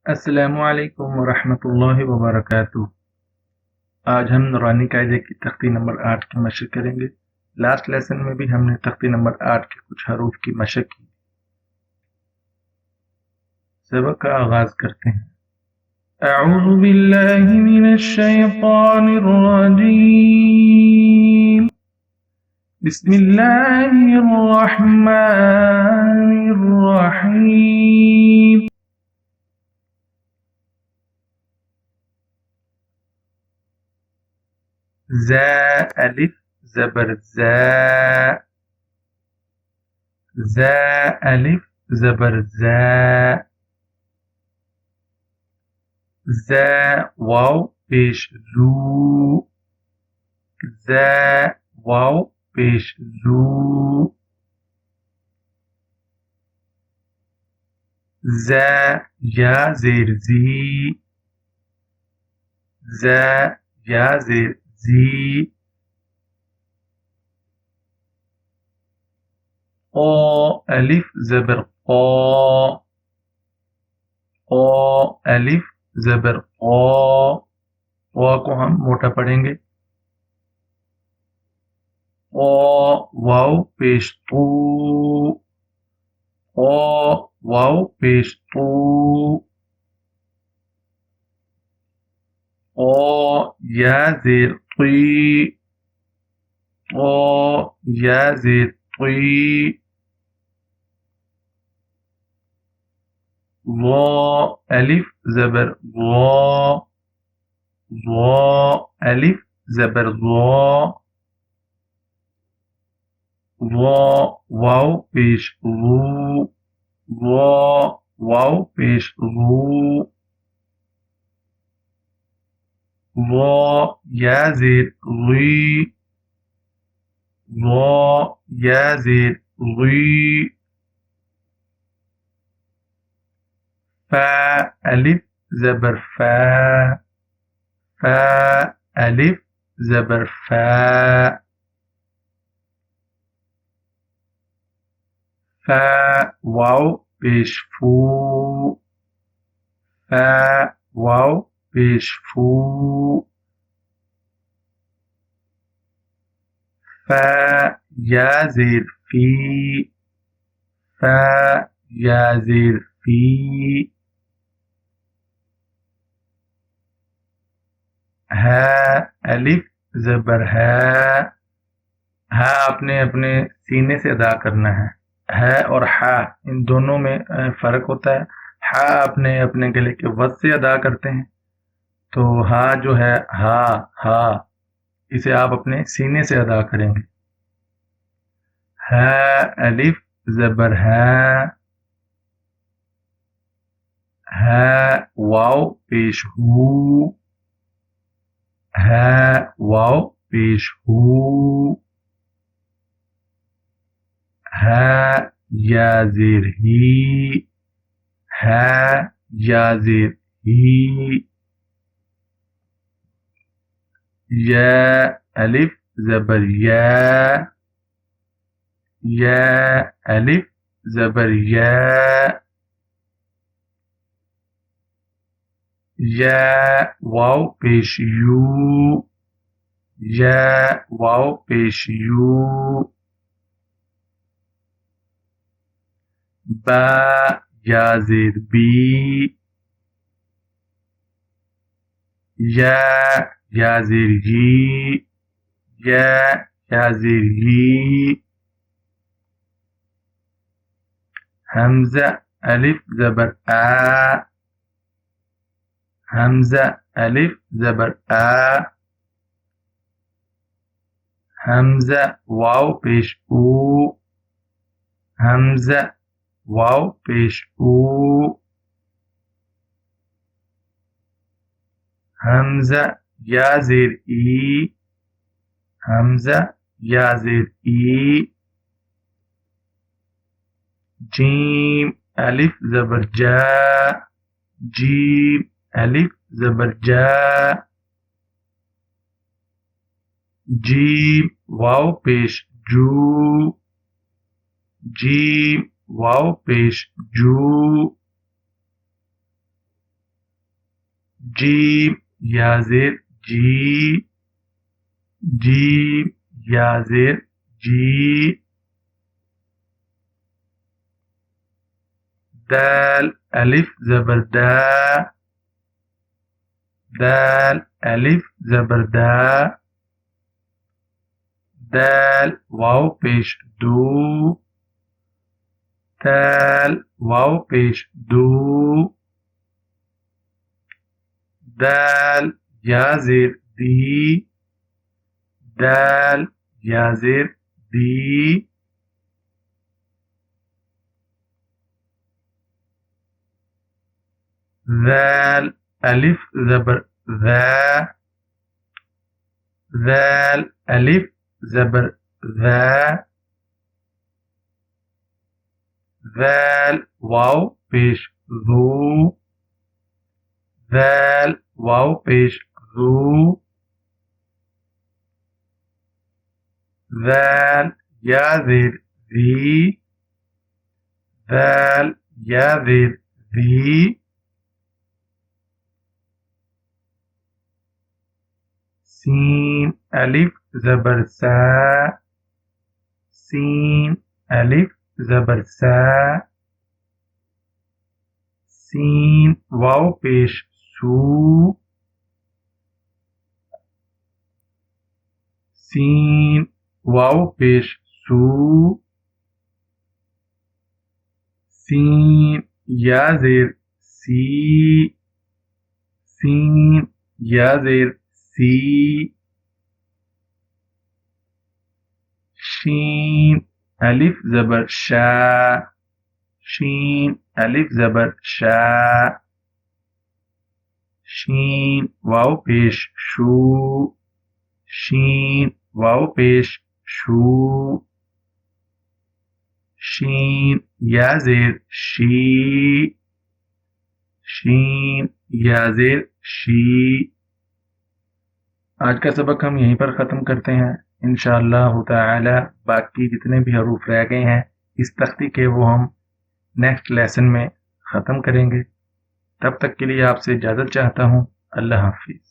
अस्सलामुअलैकुम वरहमतुल्लाहि वबरकातुह। आज हम नूरानी कायदे की तख्ती नंबर 8 की मशक करेंगे। लास्ट लेसन में भी हमने तख्ती नंबर 8 के कुछ हरूफ की मशक की। सबक का आगाज करते हैं। अऊज़ु बिल्लाहि मिनश शैतानिर रजीम। बिस्मिल्लाहिर रहमानिर रहीम। ज़ा अलिफ ज़बर ज़ा। ज़ा अलिफ ज़बर ज़ा। ज़ा वाव पेश ज़ू। ज़ा वाव पेश ज़ू। ज़ा या ज़ेर ज़ी। ज़ा या ज़ेर ज़ी। क़ा अलिफ ज़बर क़ा। क़ा अलिफ ज़बर क़ा। क़ा को हम मोटा पढ़ेंगे। क़ा वाव पेश तू। क़ा वाव पेश तू। क़ा या ज़ेर क़ी। क़ा या ज़ेर क़ी। ज़ा अलिफ ज़बर ज़ा। ज़ा अलिफ ज़बर ज़ा। ज़ा वाव पेश ज़ू। ज़ा वाव पेश ज़ू। ज़ा या ज़ेर ज़ी। ज़ा या ज़ेर ज़ी। फ़ा अलिफ ज़बर फ़ा। फ़ा अलिफ ज़बर फ़ा। फ़ा वाव पेश फू। फ़ा वाव पेश फू। फ़ा या ज़ेर फ़ी। फ़ा या ज़ेर फ़ी। हा अलिफ ज़बर हा। हा आपने अपने सीने से अदा करना है। है और हा इन दोनों में फ़र्क होता है। हा अपने अपने गले के वज़न से अदा करते हैं, तो हा जो है हा इसे आप अपने सीने से अदा करेंगे। हा अलिफ ज़बर हा। हा वाव पेश हू। हा वाव पेश हू। हा या ज़ेर ही। हा या ज़ेर ही। या अलिफ ज़बर या। या अलिफ ज़बर या। या वाव पेश यू। या वाव पेश यू। बा या ज़ेर बी। या ज़ेर यी। या ज़ेर यी। हमज़ा अलिफ ज़बर आ। हमज़ा अलिफ ज़बर आ। हमज़ा वाव पेश ऊ। हमज़ा वाव पेश ऊ। हमज़ा या ज़ेर ई। हमज़ा या ज़ेर ई। जीम अलिफ ज़बर जा। जीम अलिफ ज़बर जा। जीम वाव पेश जू। जीम वाव पेश जू। जीम या ज़ेर जी, जीम या ज़ेर जी। दाल अलिफ ज़बर दा, दाल अलिफ ज़बर दा। दाल वाव पेश दू, दाल वाव पेश दू। दाल या ज़ेर दी, दाल या ज़ेर दी। ذال ألف زبر ذا، ذال ألف زبر ذا। ذال واو पेश ذو، ذال वाव पेश ذو। ذال या ज़ेर ذी, ذال या ज़ेर ذी। सीन अलिफ ज़बर सा, सीन अलिफ ज़बर सा। सीन वाव पेश सू, सीन वाव पेश सू। सीन या ज़ेर सी, सीन या ज़ेर सी। शीन अलिफ ज़बर शा, शीन अलिफ ज़बर शा। शीन वाव पेश शू, शीन वाव पेश शू। शीन या ज़ेर शी, शीन या ज़ेर शी। आज का सबक हम यहीं पर ख़त्म करते हैं। इंशाअल्लाह ताला बाकी जितने भी हरूफ रह गए हैं इस तख्ती के वो हम नेक्स्ट लेसन में ख़त्म करेंगे। तब तक के लिए आपसे इजाज़त चाहता हूँ। अल्लाह हाफ़िज़।